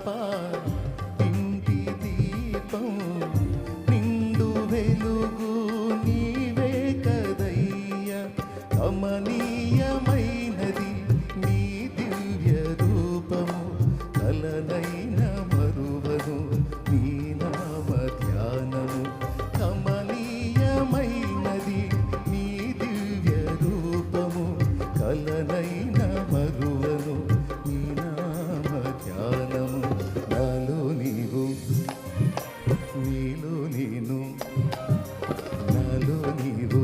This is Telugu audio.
పాప ఇంటి దీపం నిండు వెలుగు నీవే కదయ్య కమనీయమైనది నీ దివ్య రూపము కలనైన మరువను నీ నామ ధ్యానము కమనీయమైనది నీ దివ్య రూపము కలనైన మరువను నీ నామ ధ్యానము నాలో నీవు నీలో నేను నాలో నీవు